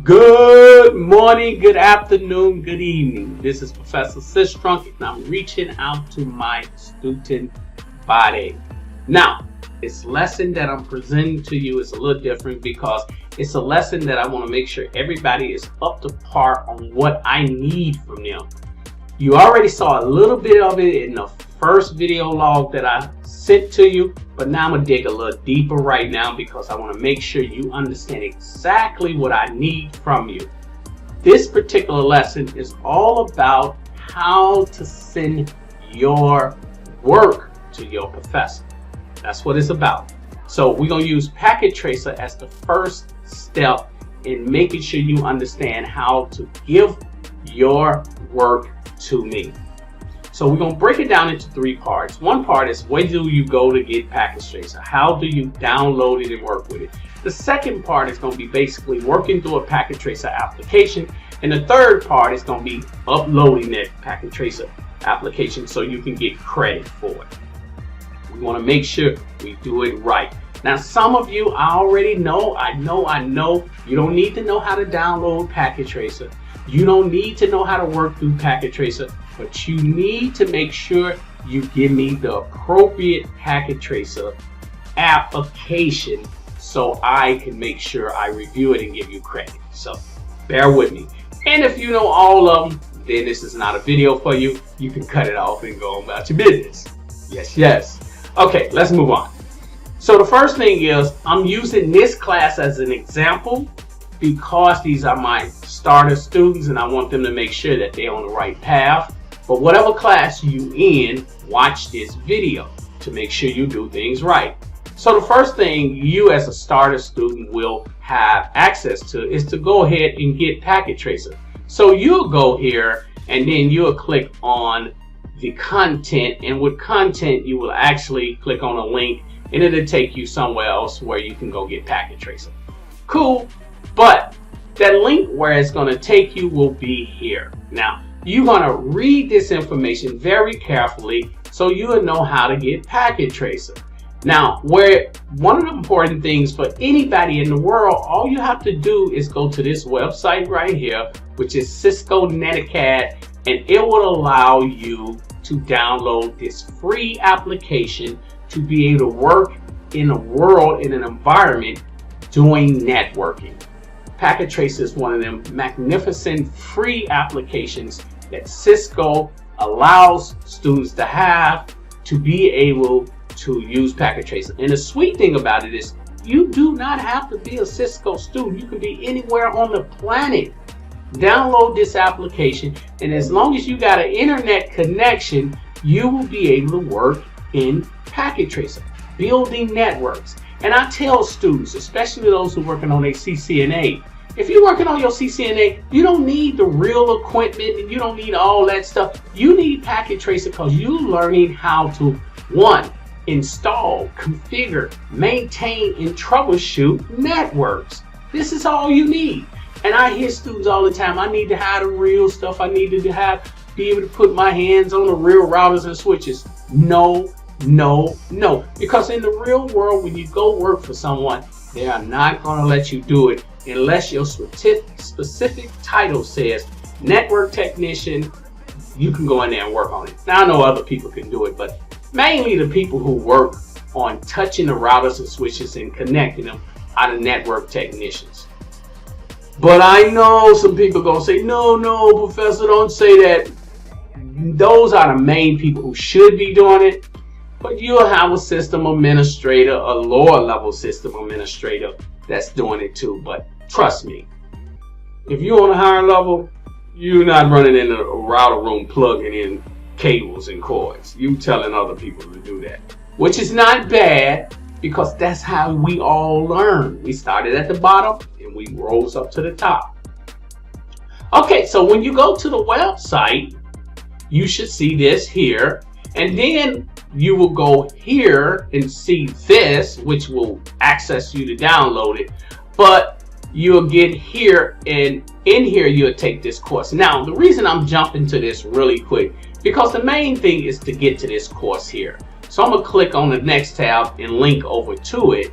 Good morning, good afternoon, good evening. This is Professor Systrunk, and I'm reaching out to my student body. Now, this lesson that I'm presenting to you is a little different because it's a lesson that I want to make sure everybody is up to par on what I need from them. You already saw a little bit of it in the first video log that I sent to you, but now I'm going to dig a little deeper right now because I want to make sure you understand exactly what I need from you. This particular lesson is all about how to send your work to your professor. That's what it's about. So we're going to use Packet Tracer as the first step in making sure you understand how to give your work to me. So we're going to break it down into three parts. One part is, where do you go to get Packet Tracer? How do you download it and work with it? The second part is going to be basically working through a Packet Tracer application. And the third part is going to be uploading that Packet Tracer application so you can get credit for it. We want to make sure we do it right. Now, some of you, I already know, I know, you don't need to know how to download Packet Tracer. You don't need to know how to work through Packet Tracer, but you need to make sure you give me the appropriate Packet Tracer application so I can make sure I review it and give you credit. So bear with me. And if you know all of them, then this is not a video for you. You can cut it off and go on about your business. Yes. Okay, let's move on. So the first thing is, I'm using this class as an example because these are my starter students and I want them to make sure that they're on the right path. But whatever class you in, watch this video to make sure you do things right. So the first thing you as a starter student will have access to is to go ahead and get Packet Tracer. So you'll go here and then you'll click on the content, and with content you will actually click on a link and it'll take you somewhere else where you can go get Packet Tracer. Cool, but that link where it's going to take you will be here. Now, you're going to read this information very carefully so you'll know how to get Packet Tracer. Now, one of the important things for anybody in the world, all you have to do is go to this website right here, which is Cisco Netacad, and it will allow you to download this free application to be able to work in a world, in an environment, doing networking. Packet Tracer is one of them magnificent free applications that Cisco allows students to have to be able to use Packet Tracer. And the sweet thing about it is you do not have to be a Cisco student. You can be anywhere on the planet. Download this application, and as long as you got an internet connection, you will be able to work in Packet Tracer, building networks. And I tell students, especially those who are working on their CCNA, if you're working on your CCNA, you don't need the real equipment and you don't need all that stuff. You need Packet Tracer because you're learning how to, one, install, configure, maintain, and troubleshoot networks. This is all you need. And I hear students all the time, I need to have the real stuff. I need to be able to put my hands on the real routers and switches. No. Because in the real world, when you go work for someone, they are not going to let you do it unless your specific title says network technician. You can go in there and work on it. Now I know other people can do it, but mainly the people who work on touching the routers and switches and connecting them are the network technicians. But I know some people gonna say, no, Professor, don't say that. Those are the main people who should be doing it. But you'll have a system administrator, a lower level system administrator that's doing it too. But trust me, if you're on a higher level, you're not running in a router room plugging in cables and cords. You telling other people to do that, which is not bad because that's how we all learn. We started at the bottom and we rose up to the top. Okay, so when you go to the website, you should see this here, and then you will go here and see this, which will access you to download it. But you'll get here, and in here you'll take this course. Now, the reason I'm jumping to this really quick, because the main thing is to get to this course here. So I'm going to click on the next tab and link over to it.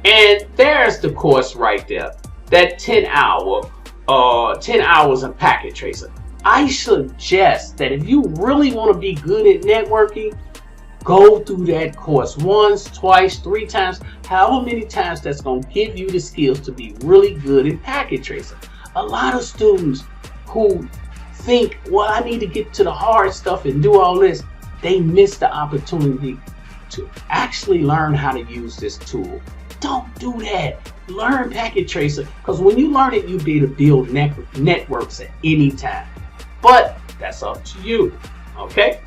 And there's the course right there. That 10-hour 10 hours in Packet Tracer. I suggest that if you really want to be good at networking, go through that course once, twice, 3 times, however many times that's going to give you the skills to be really good in Packet Tracer. A lot of students who think, well, I need to get to the hard stuff and do all this, they miss the opportunity to actually learn how to use this tool. Don't do that. Learn Packet Tracer, because when you learn it, you'll be able to build networks at any time. But that's up to you. Okay?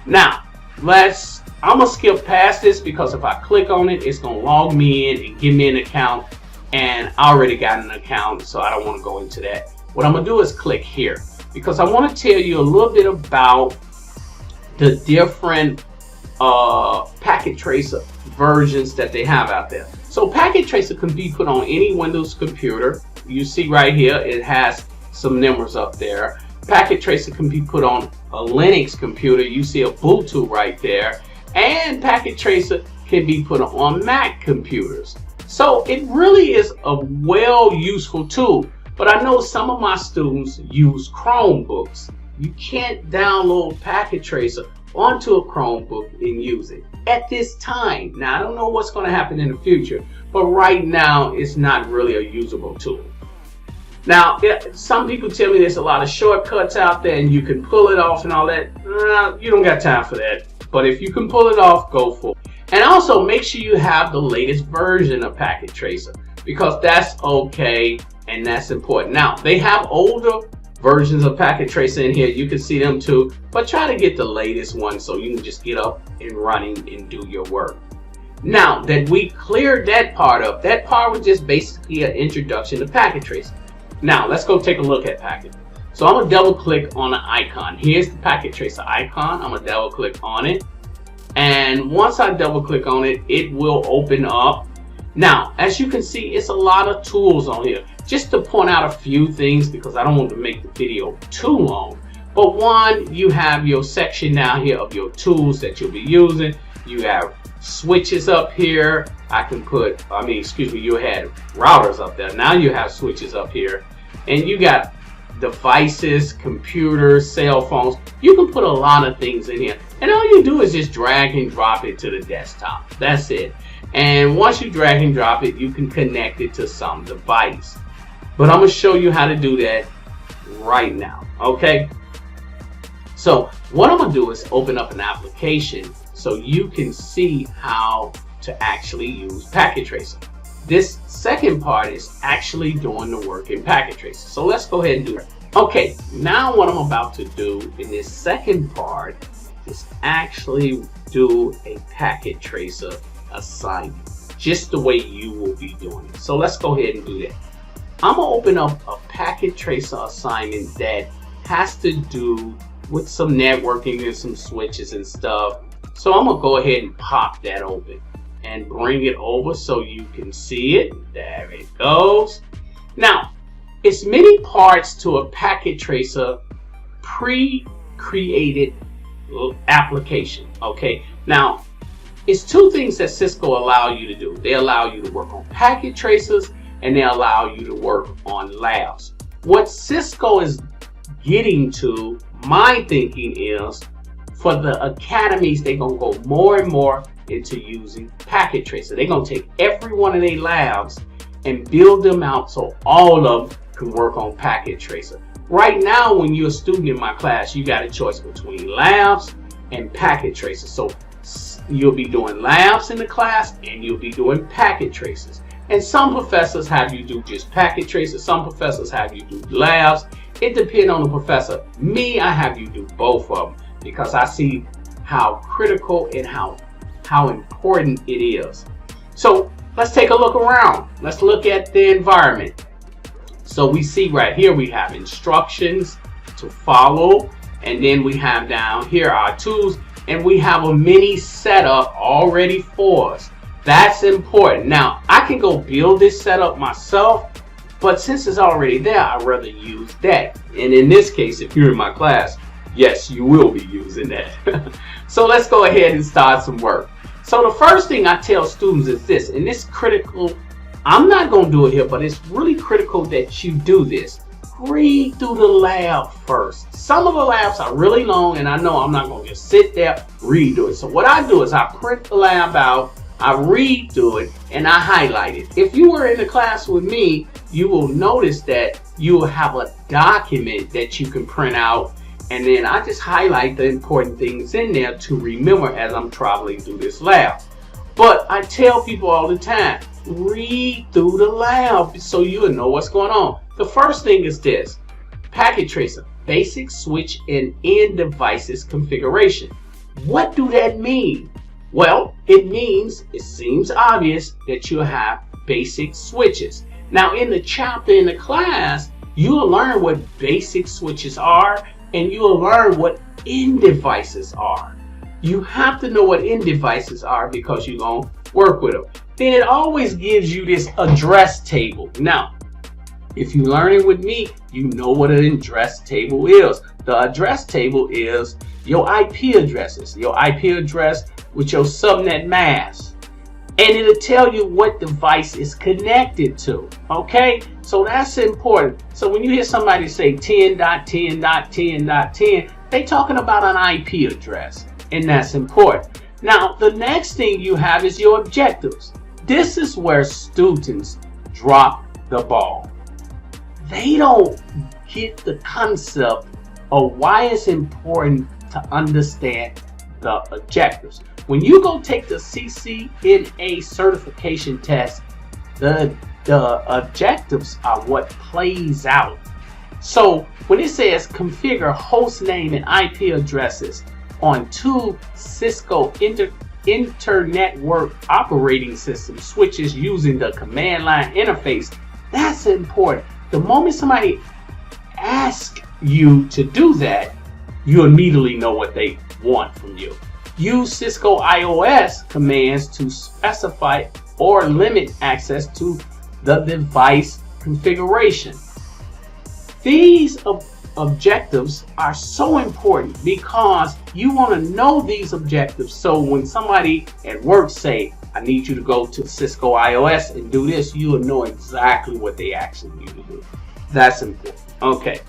Now, I'm gonna skip past this because if I click on it, it's gonna log me in and give me an account, and I already got an account, so I don't want to go into that. What I'm gonna do is click here because I want to tell you a little bit about the different Packet Tracer versions that they have out there. So Packet Tracer can be put on any Windows computer. You see right here, it has some numbers up there. Packet Tracer can be put on a Linux computer. You see a Ubuntu right there. And Packet Tracer can be put on Mac computers. So it really is a useful tool. But I know some of my students use Chromebooks. You can't download Packet Tracer onto a Chromebook and use it at this time. Now, I don't know what's going to happen in the future, but right now it's not really a usable tool. Now, some people tell me there's a lot of shortcuts out there and you can pull it off and all that. You don't got time for that. But if you can pull it off, go for it. And also make sure you have the latest version of Packet Tracer, because that's okay and that's important. Now, they have older versions of Packet Tracer in here. You can see them too, but try to get the latest one so you can just get up and running and do your work. Now that we cleared that part up, that part was just basically an introduction to Packet Tracer. Now let's go take a look at Packet. So I'm gonna double click on the icon. Here's the Packet Tracer icon. I'm gonna double click on it. And once I double click on it, it will open up. Now, as you can see, it's a lot of tools on here. Just to point out a few things, because I don't want to make the video too long. But one, you have your section down here of your tools that you'll be using. You have switches up here. You had routers up there. Now you have switches up here. And you got devices, computers, cell phones. You can put a lot of things in here. And all you do is just drag and drop it to the desktop. That's it. And once you drag and drop it, you can connect it to some device. But I'm going to show you how to do that right now. Okay? So what I'm going to do is open up an application so you can see how to actually use Packet Tracer. This second part is actually doing the work in Packet Tracer. So let's go ahead and do it. Okay, now what I'm about to do in this second part is actually do a Packet Tracer assignment, just the way you will be doing it. So let's go ahead and do that. I'm gonna open up a Packet Tracer assignment that has to do with some networking and some switches and stuff. So I'm gonna go ahead and pop that open and bring it over so you can see it. There it goes. Now, it's many parts to a Packet Tracer pre-created application. Okay, now it's two things that Cisco allow you to do. They allow you to work on Packet Tracers and they allow you to work on labs. What Cisco is getting to, my thinking is, for the academies, they're gonna go more and more into using Packet Tracer. They're gonna take every one of their labs and build them out so all of them can work on Packet Tracer. Right now, when you're a student in my class, you got a choice between labs and Packet Tracer. So you'll be doing labs in the class and you'll be doing Packet Tracers. And some professors have you do just Packet Tracers, some professors have you do labs. It depends on the professor. Me, I have you do both of them because I see how critical and how important it is. So let's take a look around. Let's look at the environment. So we see right here we have instructions to follow, and then we have down here our tools, and we have a mini setup already for us. That's important. Now I can go build this setup myself, but since it's already there, I'd rather use that. And in this case, if you're in my class, yes, you will be using that. So let's go ahead and start some work. So the first thing I tell students is this, and it's critical. I'm not going to do it here, but it's really critical that you do this. read through the lab first. Some of the labs are really long, and I know I'm not going to just sit there, read through it. So what I do is I print the lab out, I read through it, and I highlight it. If you were in the class with me, you will notice that you will have a document that you can print out, and then I just highlight the important things in there to remember as I'm traveling through this lab. But I tell people all the time, read through the lab so you'll know what's going on. The first thing is this: packet tracer, basic switch and end devices configuration. What do that mean? Well, it means, it seems obvious, that you have basic switches. Now in the chapter in the class, you'll learn what basic switches are, and you'll learn what end devices are. You have to know what end devices are because you're going to work with them. Then it always gives you this address table. Now, if you learn it with me, you know what an address table is. The address table is your IP addresses, your IP address with your subnet mask. And it'll tell you what device is connected to. Okay? So that's important. So when you hear somebody say 10.10.10.10, they're talking about an IP address. And that's important. Now, the next thing you have is your objectives. This is where students drop the ball. They don't get the concept of why it's important to understand the objectives. When you go take the CCNA certification test, the objectives are what plays out. So when it says configure host name and IP addresses on two Cisco Internetwork operating system switches using the command line interface, that's important. The moment somebody asks you to do that, you immediately know what they want from you. Use Cisco iOS commands to specify or limit access to the device configuration. These objectives are so important because you want to know these objectives, so when somebody at work say, I need you to go to Cisco iOS and do this, you will know exactly what they asking you to do. That's important. Okay.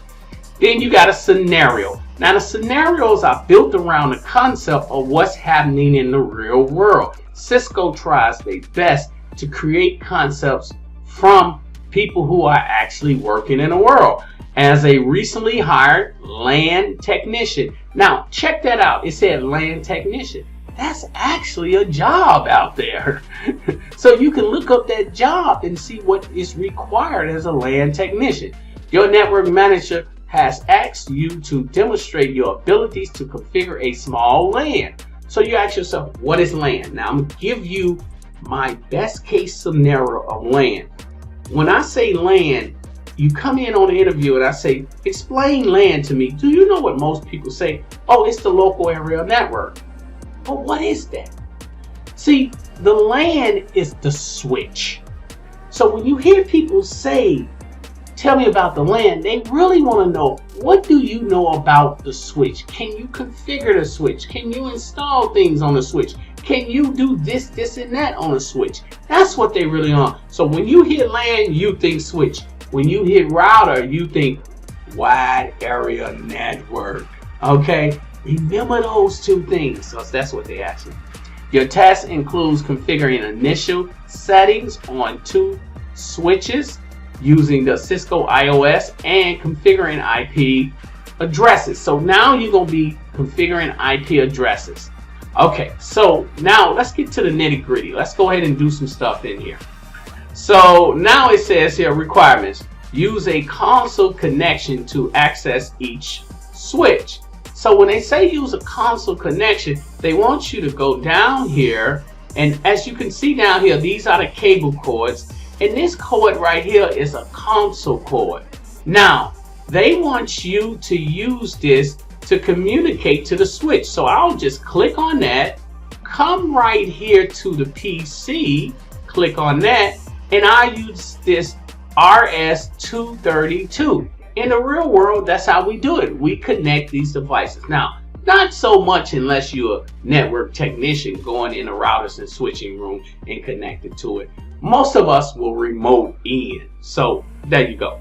Then you got a scenario. Now the scenarios are built around the concept of what's happening in the real world. Cisco tries their best to create concepts from people who are actually working in the world. As a recently hired LAN technician. Now check that out. It said LAN technician. That's actually a job out there. So you can look up that job and see what is required as a LAN technician. Your network manager has asked you to demonstrate your abilities to configure a small LAN. So you ask yourself, what is LAN? Now I'm going to give you my best case scenario of LAN. When I say LAN, you come in on the interview and I say, explain LAN to me. Do you know what most people say? Oh, it's the local area network. But what is that? See, the LAN is the switch. So when you hear people say, tell me about the LAN, they really want to know, what do you know about the switch? Can you configure the switch? Can you install things on the switch? Can you do this, this, and that on a switch? That's what they really want. So when you hear LAN, you think switch. When you hit router, you think wide area network. Okay? Remember those two things. So that's what they ask you. Your task includes configuring initial settings on two switches using the Cisco iOS and configuring IP addresses. So now you're going to be configuring IP addresses. Okay, so now let's get to the nitty-gritty. Let's go ahead and do some stuff in here. So now it says here, requirements. Use a console connection to access each switch. So when they say use a console connection, they want you to go down here, and as you can see down here, these are the cable cords, and this cord right here is a console cord. Now, they want you to use this to communicate to the switch. So I'll just click on that, come right here to the PC, click on that, and I use this RS-232. In the real world, that's how we do it. We connect these devices. Now, not so much unless you're a network technician going in a routers and switching room and connected to it. Most of us will remote in. So there you go.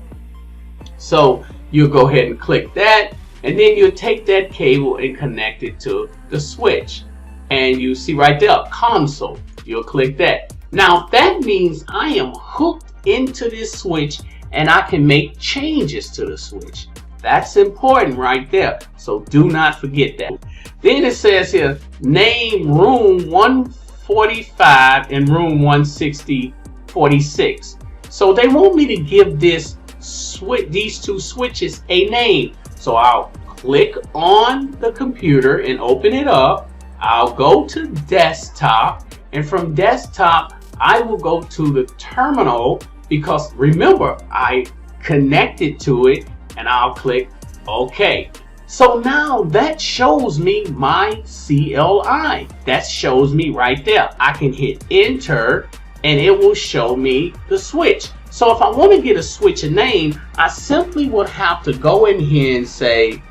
So you'll go ahead and click that, and then you'll take that cable and connect it to the switch. And you see right there, console. You'll click that. Now that means I am hooked into this switch and I can make changes to the switch. That's important right there. So do not forget that. Then it says here, name room 145 and room 160/46. So they want me to give these two switches a name. So I'll click on the computer and open it up. I'll go to desktop, and from desktop I will go to the terminal, because remember I connected to it, and I'll click OK. So now that shows me my CLI. That shows me right there. I can hit enter and it will show me the switch. So if I want to get a switch a name, I simply would have to go in here and say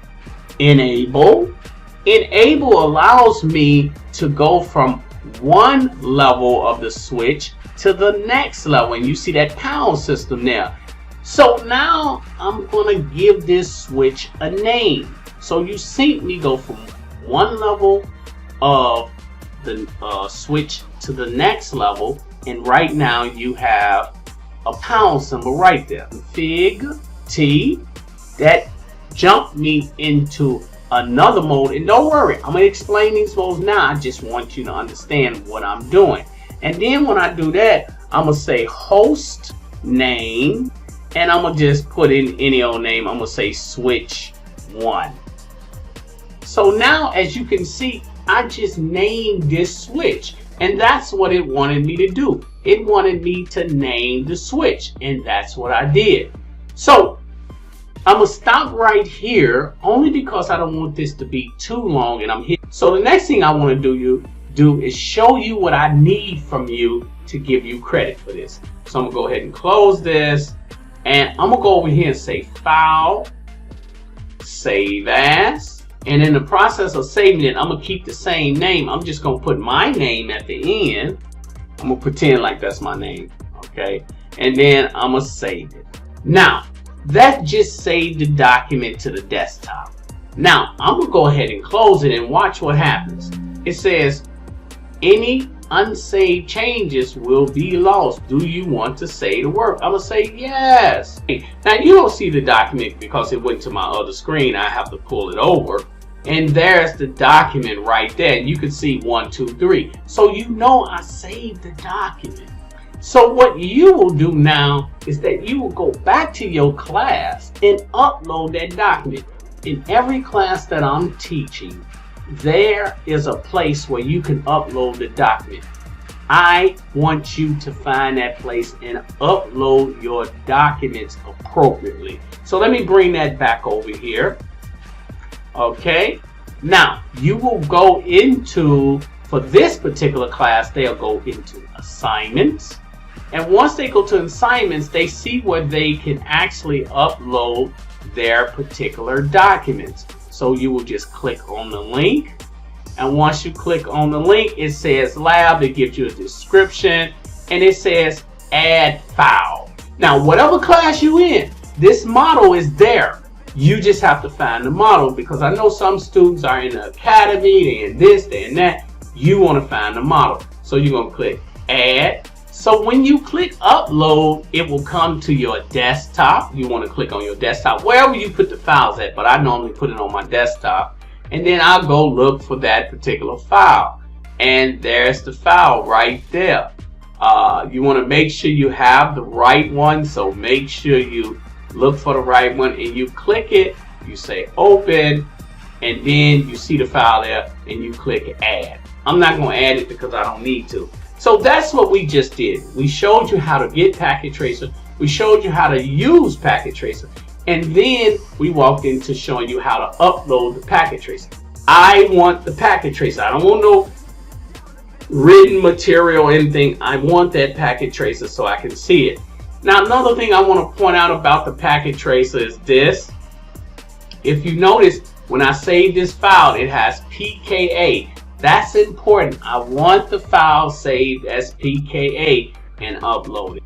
enable. Enable allows me to go from one level of the switch to the next level, and you see that pound system there. So now I'm going to give this switch a name. So you see me go from one level of the switch to the next level, and right now you have a pound symbol right there. Fig T, that jumped me into another mode, and don't worry, I'm going to explain these modes now. I just want you to understand what I'm doing. And then when I do that, I'm going to say host name, and I'm going to just put in any old name. I'm going to say switch 1. So now, as you can see, I just named this switch, and that's what it wanted me to do. It wanted me to name the switch, and that's what I did. So I'm going to stop right here, only because I don't want this to be too long, and I'm here. So the next thing I want to do is show you what I need from you to give you credit for this. So I'm going to go ahead and close this, and I'm going to go over here and say File, Save As. And in the process of saving it, I'm going to keep the same name. I'm just going to put my name at the end. I'm going to pretend like that's my name, okay? And then I'm going to save it. Now, that just saved the document to the desktop. Now, I'm going to go ahead and close it and watch what happens. It says, any unsaved changes will be lost. Do you want to save the work? I'm going to say yes. Now, you don't see the document because it went to my other screen. I have to pull it over. And there's the document right there. And you can see 1, 2, 3. So you know I saved the document. So what you will do now is that you will go back to your class and upload that document. In every class that I'm teaching, there is a place where you can upload the document. I want you to find that place and upload your documents appropriately. So let me bring that back over here. Okay, now you will go into, for this particular class, they'll go into assignments. And once they go to assignments, they see where they can actually upload their particular documents. So you will just click on the link. And once you click on the link, it says lab. It gives you a description. And it says add file. Now, whatever class you're in, this model is there. You just have to find the model, because I know some students are in the academy, they're in this, they're in that. You want to find the model. So you're going to click add. So when you click upload, it will come to your desktop. You want to click on your desktop, wherever you put the files at, but I normally put it on my desktop. And then I'll go look for that particular file. And there's the file right there. You want to make sure you have the right one. So make sure you look for the right one and you click it. You say open, and then you see the file there and you click add. I'm not going to add it because I don't need to. So that's what we just did. We showed you how to get Packet Tracer. We showed you how to use Packet Tracer. And then we walked into showing you how to upload the Packet Tracer. I want the Packet Tracer. I don't want no written material or anything. I want that Packet Tracer so I can see it. Now, another thing I want to point out about the Packet Tracer is this. If you notice, when I save this file, it has PKA. That's important. I want the file saved as PKA and uploaded.